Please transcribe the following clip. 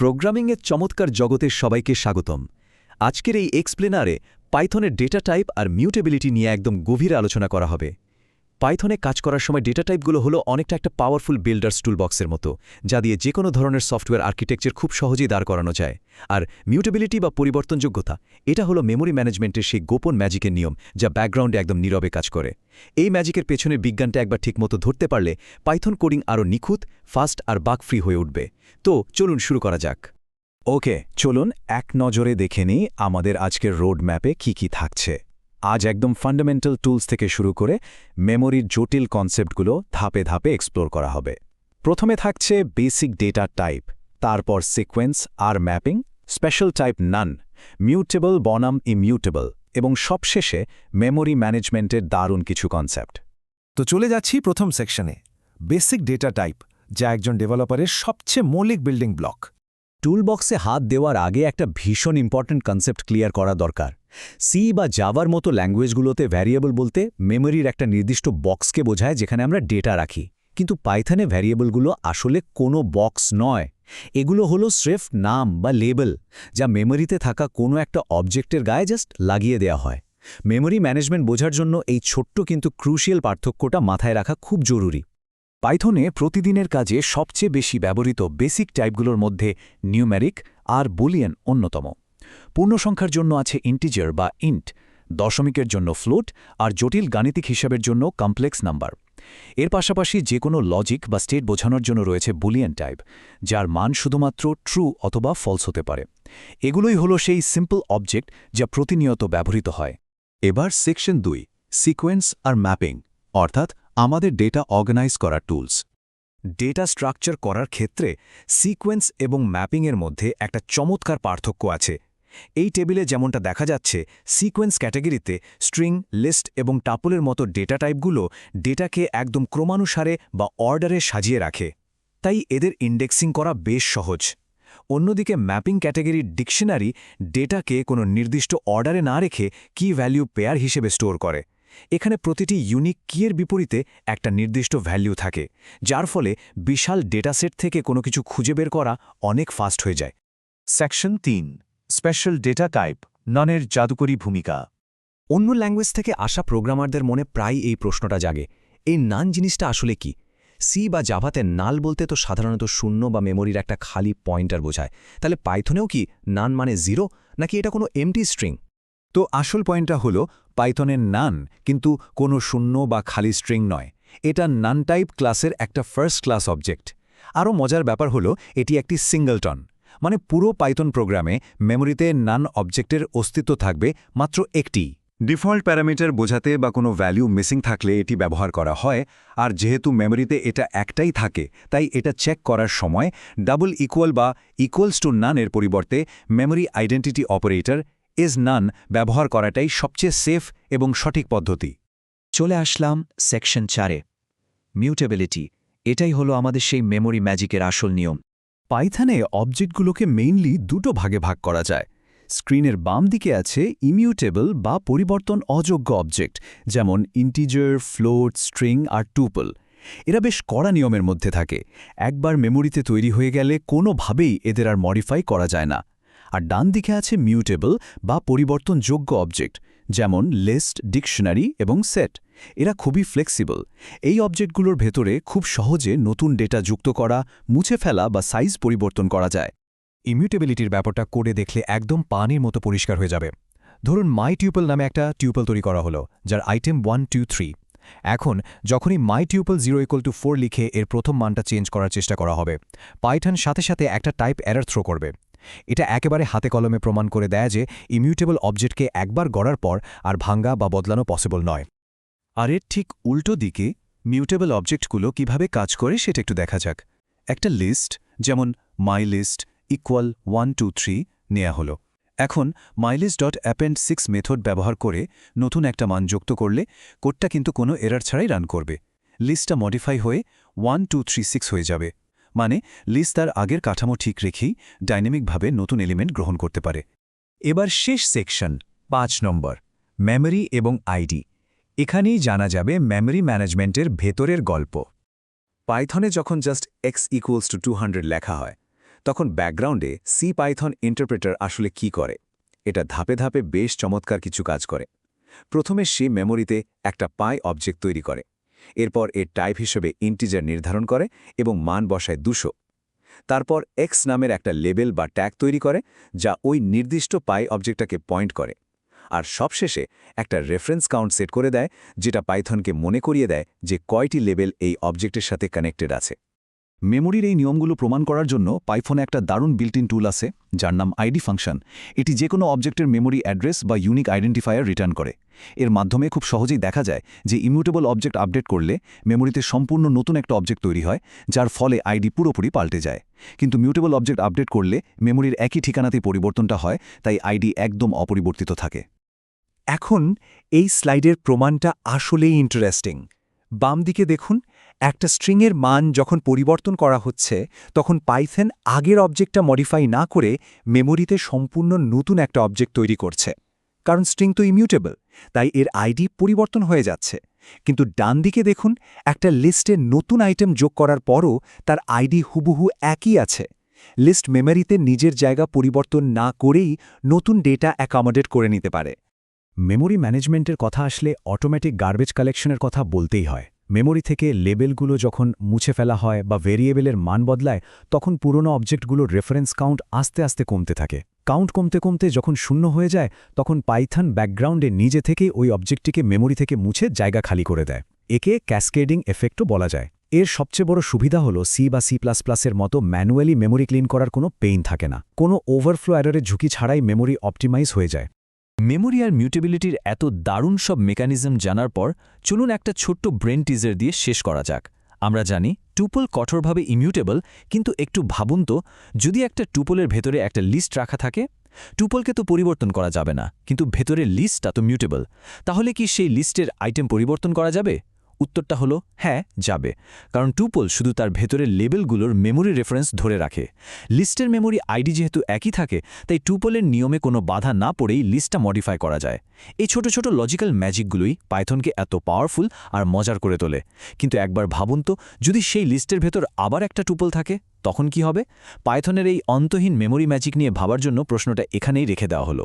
প্রোগ্রামিংয়ের চমৎকার জগতে সবাইকে স্বাগতম। আজকের এই এক্সপ্লেনারে পাইথনের ডেটা টাইপ আর মিউটেবিলিটি নিয়ে একদম গভীর আলোচনা করা হবে। পাইথনে কাজ করার সময় ডেটা টাইপগুলো হলো অনেকটা একটা পাওয়ারফুল বিল্ডার্স টুলবক্সের মতো, যা দিয়ে যে কোনো ধরনের সফটওয়্যার আর্কিটেকচার খুব সহজেই দাঁড় করানো যায়। আর মিউটেবিলিটি বা পরিবর্তনযোগ্যতা, এটা হলো মেমোরি ম্যানেজমেন্টের সেই গোপন ম্যাজিকের নিয়ম, যা ব্যাকগ্রাউন্ডে একদম নীরবে কাজ করে। এই ম্যাজিকের পেছনের বিজ্ঞানটা একবার ঠিকমতো ধরতে পারলে পাইথন কোডিং আরও নিখুঁত, ফাস্ট আর বাগ ফ্রি হয়ে উঠবে। তো চলুন শুরু করা যাক। ওকে, চলুন এক নজরে দেখে নিই আমাদের আজকের রোড ম্যাপে কী থাকছে। আজ একদম ফান্ডামেন্টাল টুলস থেকে শুরু করে মেমোরির জটিল কনসেপ্টগুলো ধাপে ধাপে এক্সপ্লোর করা হবে। প্রথমে থাকছে বেসিক ডেটা টাইপ, তারপর সিকোয়েন্স আর ম্যাপিং, স্পেশাল টাইপ নান, মিউটেবল বনাম ইমিউটেবল এবং সবশেষে মেমোরি ম্যানেজমেন্টের দারুণ কিছু কনসেপ্ট। তো চলে যাচ্ছি প্রথম সেকশনে, বেসিক ডেটা টাইপ, যা একজন ডেভেলপারের সবচেয়ে মৌলিক বিল্ডিং ব্লক। টুলবক্সে হাত দেওয়ার আগে একটা ভীষণ ইম্পর্ট্যান্ট কনসেপ্ট ক্লিয়ার করা দরকার। সি বা জাভার মতো ল্যাঙ্গুয়েজগুলোতে ভ্যারিয়েবল বলতে মেমোরির একটা নির্দিষ্ট বক্সকে বোঝায় যেখানে আমরা ডেটা রাখি, কিন্তু পাইথনে ভ্যারিয়েবলগুলো আসলে কোনো বক্স নয়। এগুলো হলো স্রেফ নাম বা লেবেল, যা মেমোরিতে থাকা কোনো একটা অবজেক্টের গায়ে জাস্ট লাগিয়ে দেওয়া হয়। মেমোরি ম্যানেজমেন্ট বোঝার জন্য এই ছোট্ট কিন্তু ক্রুশিয়াল পার্থক্যটা মাথায় রাখা খুব জরুরি। পাইথনে প্রতিদিনের কাজে সবচেয়ে বেশি ব্যবহৃত বেসিক টাইপগুলোর মধ্যে নিউমেরিক আর বুলিয়ান অন্যতম। পূর্ণসংখ্যার জন্য আছে ইন্টিজার বা ইন্ট, দশমিকের জন্য ফ্লোট আর জটিল গাণিতিক হিসাবের জন্য কমপ্লেক্স নাম্বার। এর পাশাপাশি যে কোনো লজিক বা স্টেট বোঝানোর জন্য রয়েছে বুলিয়ান টাইপ, যার মান শুধুমাত্র ট্রু অথবা ফলস হতে পারে। এগুলোই হলো সেই সিম্পল অবজেক্ট যা প্রতিনিয়ত ব্যবহৃত হয়। এবার সেকশন 2, সিকোয়েন্স আর ম্যাপিং, অর্থাৎ আমাদের ডেটা অর্গানাইজ করার টুলস। ডেটা স্ট্রাকচার করার ক্ষেত্রে সিকোয়েন্স এবং ম্যাপিংয়ের মধ্যে একটা চমৎকার পার্থক্য আছে। এই টেবিলে যেমনটা দেখা যাচ্ছে, সিকোয়েন্স ক্যাটাগরিতে স্ট্রিং, লিস্ট এবং টাপলের মতো ডেটা টাইপগুলো ডেটাকে একদম ক্রমানুসারে বা অর্ডারে সাজিয়ে রাখে, তাই এদের ইন্ডেক্সিং করা বেশ সহজ। অন্যদিকে ম্যাপিং ক্যাটাগরির ডিকশনারি ডেটাকে কোনো নির্দিষ্ট অর্ডারে না রেখে কি ভ্যালু পেয়ার হিসেবে স্টোর করে। এখানে প্রতিটি ইউনিক কিয়ের বিপরীতে একটা নির্দিষ্ট ভ্যালু থাকে, যার ফলে বিশাল ডেটাসেট থেকে কোনো কিছু খুঁজে বের করা অনেক ফাস্ট হয়ে যায়। সেকশন 3, স্পেশাল ডেটা টাইপ, ননের জাদুকরী ভূমিকা। অন্য ল্যাঙ্গুয়েজ থেকে আসা প্রোগ্রামারদের মনে প্রায় এই প্রশ্নটা জাগে, এই নান জিনিসটা আসলে কি? সি বা জাভাতে নাল বলতে তো সাধারণত শূন্য বা মেমোরির একটা খালি পয়েন্টার বোঝায়, তাহলে পাইথনেও কি নান মানে জিরো, নাকি এটা কোনো এমটি স্ট্রিং? তো আসল পয়েন্টটা হলো পাইথনের নান কিন্তু কোনো শূন্য বা খালি স্ট্রিং নয়। এটা নান টাইপ ক্লাসের একটা ফার্স্ট ক্লাস অবজেক্ট। আরও মজার ব্যাপার হলো এটি একটি সিঙ্গলটন, মানে পুরো পাইথন প্রোগ্রামে মেমোরিতে নান অবজেক্টের অস্তিত্ব থাকবে মাত্র একটি। ডিফল্ট প্যারামিটার বোঝাতে বা কোনো ভ্যালু মিসিং থাকলে এটি ব্যবহার করা হয়, আর যেহেতু মেমোরিতে এটা একটাই থাকে তাই এটা চেক করার সময় ডাবল ইকুয়াল বা ইকুয়ালস টু নানের পরিবর্তে memory identity operator is none ব্যবহার করাটাই সবচেয়ে সেফ এবং সঠিক পদ্ধতি। চলে আসলাম সেকশন 4-এ, মিউটেবিলিটি। এটাই হলো আমাদের সেই মেমোরি ম্যাজিকের আসল নিয়ম। পাইথনে অবজেক্টগুলোকে মেইনলি দুটো ভাগে ভাগ করা যায়। স্ক্রিনের বাম দিকে আছে ইমিউটেবল বা পরিবর্তন অযোগ্য অবজেক্ট, যেমন ইন্টিজার, ফ্লোট, স্ট্রিং আর টুপল। এরা বেশ কড়া নিয়মের মধ্যে থাকে। একবার মেমোরিতে তৈরি হয়ে গেলে কোনোভাবেই এদের আর মডিফাই করা যায় না। আর ডান দিকে আছে মিউটেবল বা পরিবর্তনযোগ্য অবজেক্ট, যেমন লিস্ট, ডিকশনারি এবং সেট। এরা খুবই ফ্লেক্সিবল। এই অবজেক্টগুলোর ভেতরে খুব সহজে নতুন ডেটা যুক্ত করা, মুছে ফেলা বা সাইজ পরিবর্তন করা যায়। ইমিউটেবিলিটির ব্যাপারটা কোডে দেখলে একদম পানির মতো পরিষ্কার হয়ে যাবে। ধরুন মাই টিউপল নামে একটা টিউপল তৈরি করা হলো, যার আইটেম 1, 2, 3। এখন যখনই মাই টিউপল 0=4 লিখে এর প্রথম মানটা চেঞ্জ করার চেষ্টা করা হবে, পাইথন সাথে সাথে একটা টাইপ এরর থ্রো করবে। এটা একেবারে হাতে কলমে প্রমাণ করে দেয় যে ইমিউটেবল অবজেক্টকে একবার গড়ার পর আর ভাঙ্গা বা বদলানো পসিবল নয়। আর এর ঠিক উল্টো দিকে মিউটেবল অবজেক্টগুলো কিভাবে কাজ করে সেটা একটু দেখা যাক। একটা লিস্ট, যেমন মাইলিস্ট ইকুয়াল 1, 2, 3 নেওয়া হলো। এখন mylist.append6 মেথড ব্যবহার করে নতুন একটা মান যুক্ত করলে কোডটা কিন্তু কোনো এরর ছাড়াই রান করবে। লিস্টটা মডিফাই হয়ে 1, 2, 3, 6 হয়ে যাবে, মানে লিস্ট তার আগের কাঠামো ঠিক রেখেই ডাইনামিকভাবে নতুন এলিমেন্ট গ্রহণ করতে পারে। এবার শেষ সেকশন 5 নম্বর, মেমোরি এবং আইডি। এখানেই জানা যাবে মেমোরি ম্যানেজমেন্টের ভেতরের গল্প। পাইথনে যখন জাস্ট x = 200 লেখা হয়, তখন ব্যাকগ্রাউন্ডে সি পাইথন ইন্টারপ্রেটার আসলে কি করে? এটা ধাপে ধাপে বেশ চমৎকার কিছু কাজ করে। প্রথমে সে মেমোরিতে একটা পাই অবজেক্ট তৈরি করে, এরপর এর টাইপ হিসেবে ইন্টিজার নির্ধারণ করে এবং মান বসায় 200। তারপর এক্স নামের একটা লেবেল বা ট্যাগ তৈরি করে, যা ওই নির্দিষ্ট পাই অবজেক্টটাকে পয়েন্ট করে। আর সবশেষে একটা রেফারেন্স কাউন্ট সেট করে দেয়, যেটা পাইথনকে মনে করিয়ে দেয় যে কয়টি লেবেল এই অবজেক্টের সাথে কানেক্টেড আছে। মেমোরির এই নিয়মগুলো প্রমাণ করার জন্য পাইথনে একটা দারুণ বিল্ট ইন টুল আছে, যার নাম আইডি ফাংশন। এটি যে কোনো অবজেক্টের মেমোরি অ্যাড্রেস বা ইউনিক আইডেন্টিফায়ার রিটার্ন করে। এর মাধ্যমে খুব সহজেই দেখা যায় যে ইমিউটেবল অবজেক্ট আপডেট করলে মেমোরিতে সম্পূর্ণ নতুন একটা অবজেক্ট তৈরি হয়, যার ফলে আইডি পুরোপুরি পাল্টে যায়। কিন্তু মিউটেবল অবজেক্ট আপডেট করলে মেমোরির একই ঠিকানাতেই পরিবর্তনটা হয়, তাই আইডি একদম অপরিবর্তিত থাকে। এখন এই স্লাইডের প্রমাণটা আসলেই ইন্টারেস্টিং। বাম দিকে দেখুন, একটা স্ট্রিংয়ের মান যখন পরিবর্তন করা হচ্ছে, তখন পাইথন আগের অবজেক্টটা মডিফাই না করে মেমোরিতে সম্পূর্ণ নতুন একটা অবজেক্ট তৈরি করছে। কারণ স্ট্রিং তো ইমিউটেবল, তাই এর আইডি পরিবর্তন হয়ে যাচ্ছে। কিন্তু ডান দিকে দেখুন, একটা লিস্টে নতুন আইটেম যোগ করার পরও তার আইডি হুবহু একই আছে। লিস্ট মেমোরিতে নিজের জায়গা পরিবর্তন না করেই নতুন ডেটা অ্যাকোমোডেট করে নিতে পারে। মেমোরি ম্যানেজমেন্টের কথা আসলে অটোমেটিক গার্বেজ কালেকশনের কথা বলতেই হয়। মেমোরি থেকে লেবেলগুলো যখন মুছে ফেলা হয় বা ভেরিয়েবলের মান বদলায়, তখন পুরনো অবজেক্টগুলোর রেফারেন্স কাউন্ট আস্তে আস্তে কমতে থাকে। কাউন্ট কমতে কমতে যখন শূন্য হয়ে যায়, তখন পাইথন ব্যাকগ্রাউন্ডে নিজে থেকেই ওই অবজেক্টটিকে মেমোরি থেকে মুছে জায়গা খালি করে দেয়। একে ক্যাসকেডিং এফেক্টও বলা যায়। এর সবচেয়ে বড় সুবিধা হল সি বা C++-এর মতো ম্যানুয়ালি মেমোরি ক্লিন করার কোনো পেইন থাকে না। কোনো ওভারফ্লো এররের ঝুঁকি ছাড়াই মেমোরি অপটিমাইজ হয়ে যায়। মেমোরি আর মিউটেবিলিটির এত দারুণ সব মেকানিজম জানার পর চলুন একটা ছোট্ট ব্রেন টিজার দিয়ে শেষ করা যাক। আমরা জানি টুপল কঠোরভাবে ইমিউটেবল, কিন্তু একটু ভাবুন তো, যদি একটা টুপলের ভেতরে একটা লিস্ট রাখা থাকে, টুপলকে তো পরিবর্তন করা যাবে না, কিন্তু ভেতরের লিস্টটা তো মিউটেবল। তাহলে কি সেই লিস্টের আইটেম পরিবর্তন করা যাবে? উত্তরটা হলো হ্যাঁ, যাবে। কারণ টুপল শুধু তার ভেতরের লেবেলগুলোর মেমোরি রেফারেন্স ধরে রাখে। লিস্টের মেমোরি আইডি যেহেতু একই থাকে, তাই টুপলের নিয়মে কোনো বাধা না পড়েই লিস্টটা মডিফাই করা যায়। এই ছোট ছোট লজিক্যাল ম্যাজিকগুলোই পাইথনকে এত পাওয়ারফুল আর মজার করে তোলে। কিন্তু একবার ভাবুন তো, যদি সেই লিস্টের ভেতর আবার একটা টুপল থাকে, তখন কি হবে? পাইথনের এই অন্তহীন মেমোরি ম্যাজিক নিয়ে ভাবার জন্য প্রশ্নটা এখানেই রেখে দেওয়া হলো।